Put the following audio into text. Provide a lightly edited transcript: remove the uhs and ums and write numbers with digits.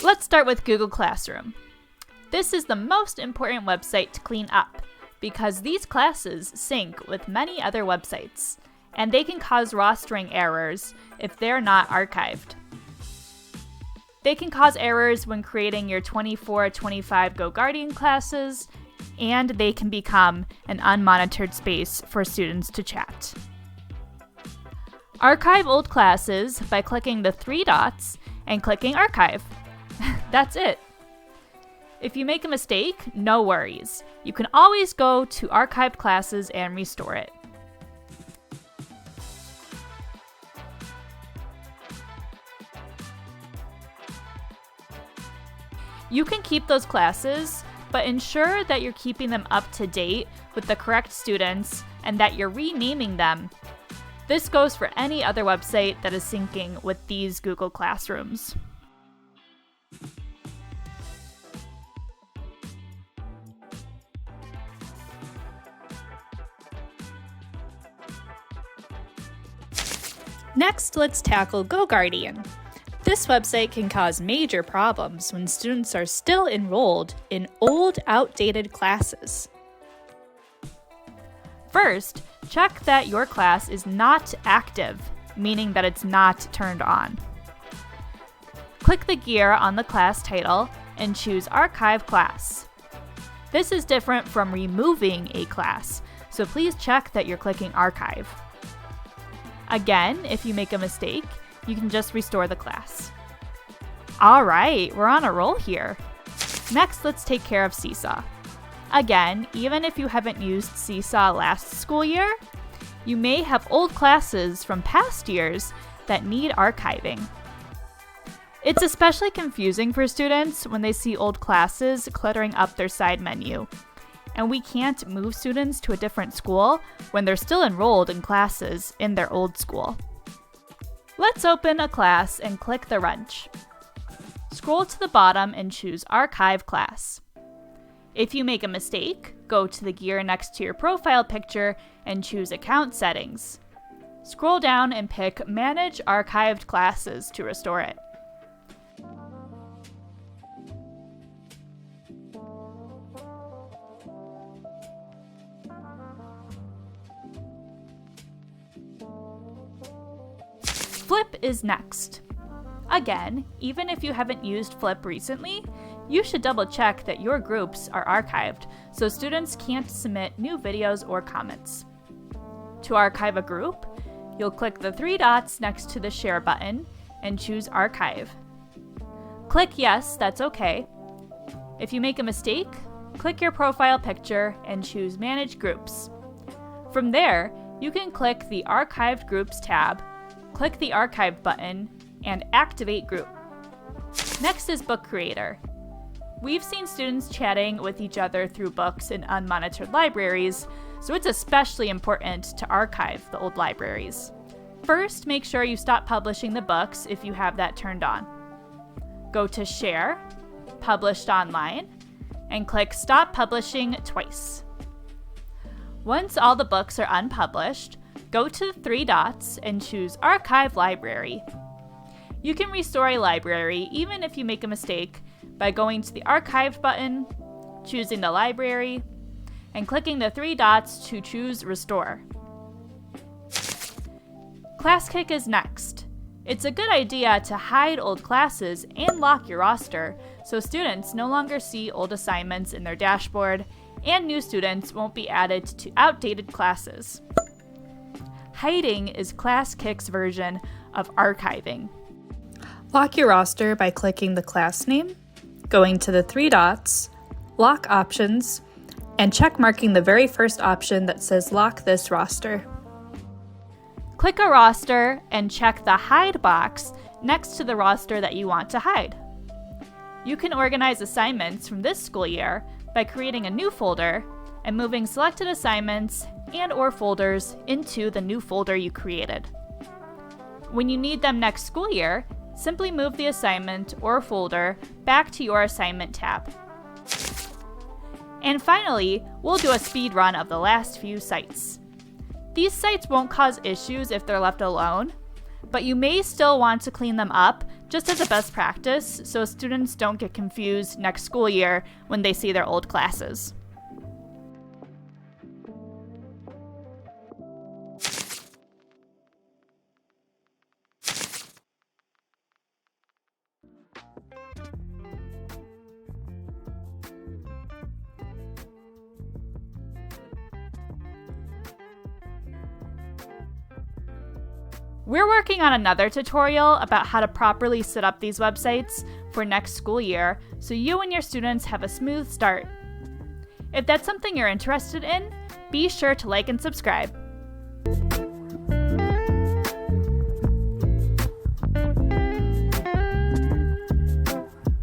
Let's start with Google Classroom. This is the most important website to clean up because these classes sync with many other websites, and they can cause rostering errors if they're not archived. They can cause errors when creating your 24-25 GoGuardian classes, and they can become an unmonitored space for students to chat. Archive old classes by clicking the three dots and clicking Archive. That's it. If you make a mistake, no worries. You can always go to archived classes and restore it. You can keep those classes, but ensure that you're keeping them up to date with the correct students and that you're renaming them. This goes for any other website that is syncing with these Google Classrooms. Next, let's tackle GoGuardian. This website can cause major problems when students are still enrolled in old, outdated classes. First, check that your class is not active, meaning that it's not turned on. Click the gear on the class title and choose Archive Class. This is different from removing a class, so please check that you're clicking Archive. Again, if you make a mistake, you can just restore the class. Alright, we're on a roll here. Next, let's take care of SeeSaw. Again, even if you haven't used SeeSaw last school year, you may have old classes from past years that need archiving. It's especially confusing for students when they see old classes cluttering up their side menu. And we can't move students to a different school when they're still enrolled in classes in their old school. Let's open a class and click the wrench. Scroll to the bottom and choose Archive Class. If you make a mistake, go to the gear next to your profile picture and choose Account Settings. Scroll down and pick Manage Archived Classes to restore it. Flip is next. Again, even if you haven't used Flip recently, you should double check that your groups are archived so students can't submit new videos or comments. To archive a group, you'll click the three dots next to the Share button and choose Archive. Click Yes, that's okay. If you make a mistake, click your profile picture and choose Manage Groups. From there, you can click the Archived Groups tab, click the Archive button, and activate group. Next is Book Creator. We've seen students chatting with each other through books in unmonitored libraries, so it's especially important to archive the old libraries. First, make sure you stop publishing the books if you have that turned on. Go to Share, Published Online, and click Stop Publishing twice. Once all the books are unpublished, go to the three dots and choose Archive Library. You can restore a library even if you make a mistake by going to the Archived button, choosing the library, and clicking the three dots to choose Restore. Classkick is next. It's a good idea to hide old classes and lock your roster so students no longer see old assignments in their dashboard and new students won't be added to outdated classes. Hiding is Classkick's version of archiving. Lock your roster by clicking the class name, going to the three dots, Lock Options, and check marking the very first option that says Lock this roster. Click a roster and check the Hide box next to the roster that you want to hide. You can organize assignments from this school year by creating a new folder and moving selected assignments and/or folders into the new folder you created. When you need them next school year, simply move the assignment or folder back to your assignment tab. And finally, we'll do a speed run of the last few sites. These sites won't cause issues if they're left alone, but you may still want to clean them up just as a best practice so students don't get confused next school year when they see their old classes. We're working on another tutorial about how to properly set up these websites for next school year so you and your students have a smooth start. If that's something you're interested in, be sure to like and subscribe.